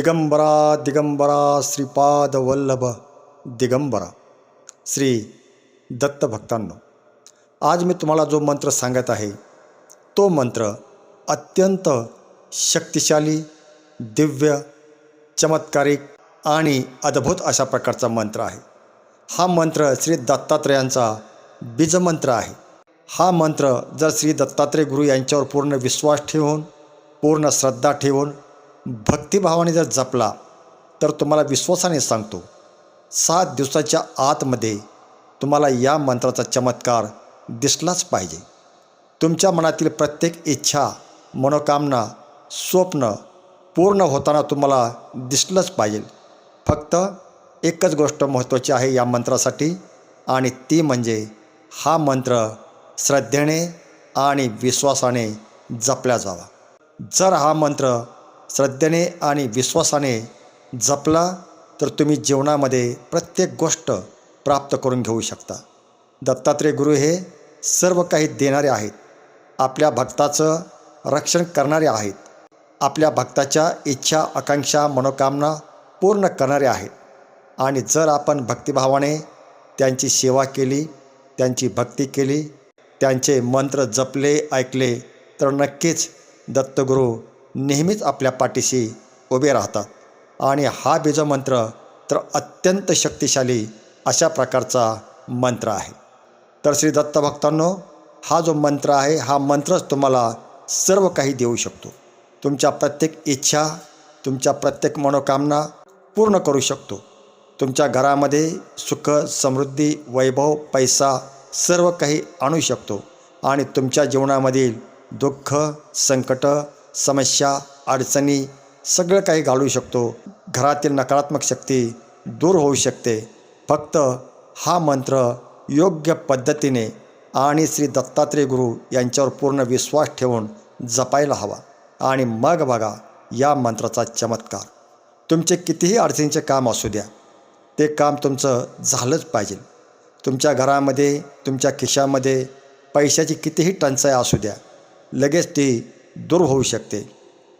दिगंबरा दिगंबरा श्रीपाद वल्लभ दिगंबरा. श्री दत्त भक्तांनो, आज मी तुम्हाला जो मंत्र सांगत आहे तो मंत्र अत्यंत शक्तिशाली, दिव्य, चमत्कारिक आणि अद्भुत अशा प्रकारचा मंत्र आहे. हा मंत्र श्री दत्तात्रेयांचा बीजमंत्र आहे. हा मंत्र जर श्री दत्तात्रेय गुरु यांच्यावर पूर्ण विश्वास ठेवून, पूर्ण श्रद्धा ठेवून, भक्तिभावाने जर जपला तर तुम्हाला विश्वासाने सांगतो 7 दिवसाच्या आतमध्ये तुम्हाला या मंत्राचा चमत्कार दिसलाच पाहिजे. तुमच्या मनातील प्रत्येक इच्छा, मनोकामना, स्वप्न पूर्ण होताना तुम्हाला दिसलंच पाहिजे. फक्त एकच गोष्ट महत्त्वाची आहे या मंत्रासाठी, आणि ती म्हणजे हा मंत्र श्रद्धेने आणि विश्वासाने जपला जावा. जर हा मंत्र श्रद्धेने आणि विश्वासाने जपला तर तुम्ही जीवनामध्ये प्रत्येक गोष्ट प्राप्त करून घेऊ शकता. दत्तात्रेय गुरु हे सर्व काही देणारे आहेत. आपल्या भक्ताचं रक्षण करणारे आहेत. आपल्या भक्ताच्या इच्छा, आकांक्षा, मनोकामना पूर्ण करणारे आहेत. आणि जर आपण भक्तिभावाने त्यांची सेवा केली, त्यांची भक्ती केली, त्यांचे मंत्र जपले, ऐकले तर नक्कीच दत्तगुरू नेहमीच आपल्या पाठीशी उभे राहतात. आणि हा बीजमंत्र तर अत्यंत शक्तिशाली अशा प्रकारचा मंत्र आहे. तर श्री दत्तभक्तांनो, हा जो मंत्र आहे, हा मंत्रच तुम्हाला सर्व काही देऊ शकतो. तुमच्या प्रत्येक इच्छा, तुमच्या प्रत्येक मनोकामना पूर्ण करू शकतो. तुमच्या घरामध्ये सुख, समृद्धी, वैभव, पैसा सर्व काही आणू शकतो. आणि तुमच्या जीवनामधील दुःख, संकट, समस्या, अडचणी सगळं काही घालवू शकतो. घरातील नकारात्मक शक्ती दूर होऊ शकते. फक्त हा मंत्र योग्य पद्धतीने आणि श्री दत्तात्रेय गुरु यांच्यावर पूर्ण विश्वास ठेवून जपायला हवा. आणि मग बघा या मंत्राचा चमत्कार. तुमचे कितीही अडचणीचे काम असू द्या, ते काम तुमचं झालंच पाहिजे. तुमच्या घरामध्ये, तुमच्या खिशामध्ये पैशाची कितीही टंचाई असू द्या, लगेच ती दूर होऊ शकते.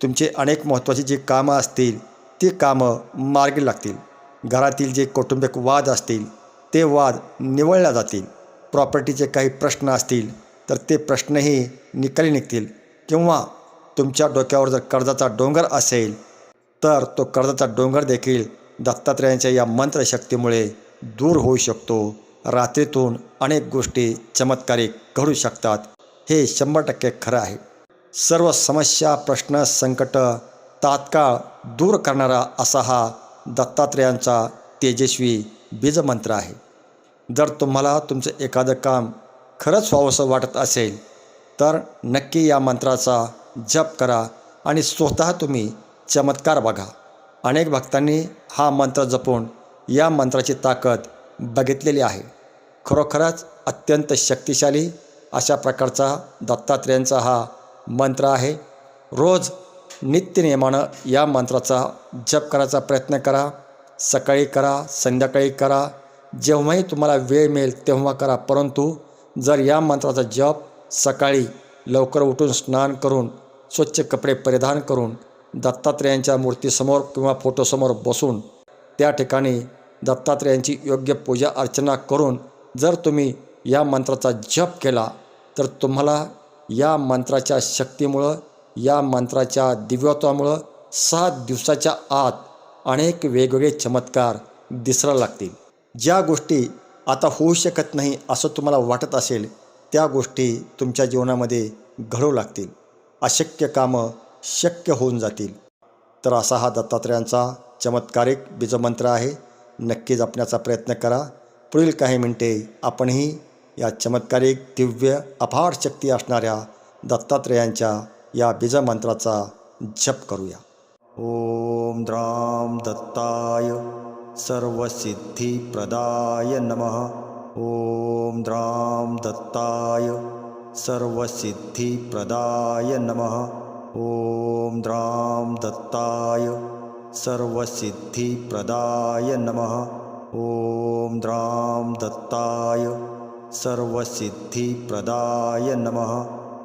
तुमचे अनेक महत्त्वाची जी कामं असतील ती कामं मार्गी लागतील. घरातील जे कौटुंबिक वाद असतील ते वाद निवळल्या जातील. प्रॉपर्टीचे काही प्रश्न असतील तर ते प्रश्नही निकाली निघतील. किंवा तुमच्या डोक्यावर जर कर्जाचा डोंगर असेल तर तो कर्जाचा डोंगर देखील दत्तात्रेयांच्या या मंत्रशक्तीमुळे दूर होऊ शकतो. रात्रीतून अनेक गोष्टी चमत्कारिक घडू शकतात. हे 100% खरं आहे. सर्व समस्या, प्रश्न, संकट तात्काळ दूर करणारा असा हा दत्तात्रेयांचा तेजस्वी बीजमंत्र आहे. जर तुम्हाला तुमचं एखादं काम खरंच व्हावंसं वाटत असेल तर नक्की या मंत्राचा जप करा आणि स्वतः तुम्ही चमत्कार बघा. अनेक भक्तांनी हा मंत्र जपून या मंत्राची ताकद बघितलेली आहे. खरोखरच अत्यंत शक्तिशाली अशा प्रकारचा दत्तात्रेयांचा हा मंत्र आहे. रोज नित्यनियमानं या मंत्राचा जप करायचा प्रयत्न करा. सकाळी करा, संध्याकाळी करा, जेव्हाही तुम्हाला वेळ मिळेल तेव्हा करा. परंतु जर या मंत्राचा जप सकाळी लवकर उठून स्नान करून, स्वच्छ कपडे परिधान करून, दत्तात्रेयांच्या मूर्तीसमोर किंवा फोटोसमोर बसून त्या ठिकाणी दत्तात्रेयांची योग्य पूजा अर्चना करून जर तुम्ही या मंत्राचा जप केला तर तुम्हाला या मंत्राच्या शक्तीमुळं, या मंत्राच्या दिव्यत्वामुळं 7 दिवसाच्या आत अनेक वेगवेगळे चमत्कार दिसायला लागतील. ज्या गोष्टी आता होऊ शकत नाही असं तुम्हाला वाटत असेल त्या गोष्टी तुमच्या जीवनामध्ये घडू लागतील. अशक्य कामं शक्य होऊन जातील. तर असा हा दत्तात्रेयांचा चमत्कारिक बीजमंत्र आहे. नक्की जपण्याचा प्रयत्न करा. पुढील काही मिनिटे आपणही या चमत्कारिक, दिव्य, अफाट शक्ती असणाऱ्या दत्तात्रेयांच्या या बीजमंत्राचा जप करूया. ओम द्राम दत्ताय सर्वसिद्धिप्रदाय नमः. ओम द्राम दत्ताय सर्वसिद्धिप्रदाय नमः. ओम द्राम दत्ताय सर्वसिद्धिप्रदाय नमः. ओम द्राम दत्ताय सर्वसिद्धिप्रदाय नमः.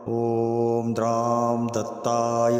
ओम द्राम दत्ताय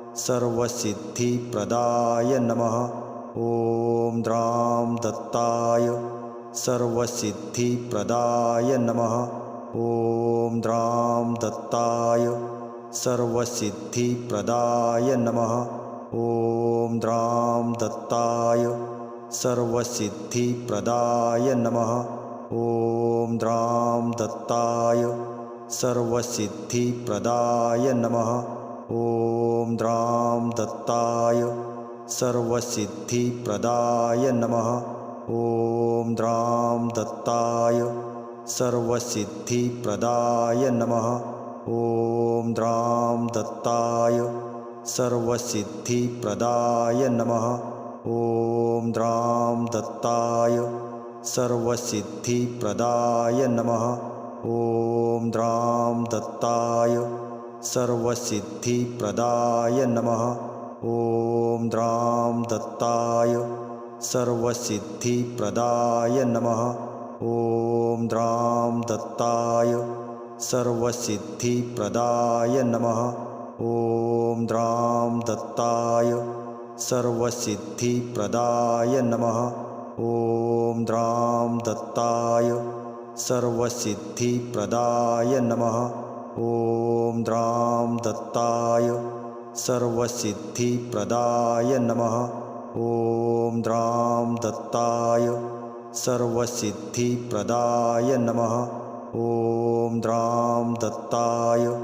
सर्वसिद्धिप्रदाय नमः। ॐ द्रां दत्ताय सर्वसिद्धिप्रदाय नमः। ॐ द्रां दत्ताय सर्वसिद्धिप्रदाय नमः। ॐ द्रां दत्ताय सर्वसिद्धिप्रदाय नमः। ॐ द्रां दत्ताय सर्वसिद्धिप्रदाय नमः। ॐ द्रां दत्ताय सर्वसिद्धिप्रदाय नमः। ॐ द्रां दत्ताय सर्वसिद्धिप्रदाय नमः। ॐ द्रां दत्ताय सर्वसिद्धिप्रदाय नमः। ॐ द्रां दत्ताय सर्वसिद्धिप्रदाय नमः। ॐ द्रां दत्ताय सर्वसिद्धिप्रदाय नमः। ॐ द्रां दत्ताय सर्वसिद्धिप्रदाय नमः। ॐ द्रां दत्ताय सर्वसिद्धिप्रदाय नमः। ॐ द्रां दत्ताय सर्वसिद्धिप्रदाय नमः। ॐ द्रां दत्ताय सर्वसिद्धिप्रदाय नमः। ॐ द्रां दत्ताय सर्वसिद्धिप्रदाय नमः। ॐ द्रां दत्ताय सर्वसिद्धिप्रदाय नमः। ॐ द्रां दत्ताय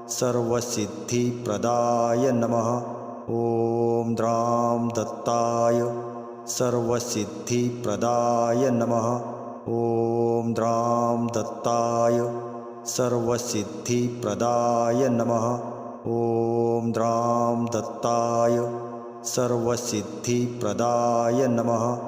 सर्वसिद्धिप्रदाय नमः। ॐ द्रां दत्ताय सर्वसिद्धिप्रदाय नमः। ॐ द्रां दत्ताय सर्वसिद्धिप्रदाय नमः। ॐ द्रां दत्ताय सर्वसिद्धिप्रदाय नमः।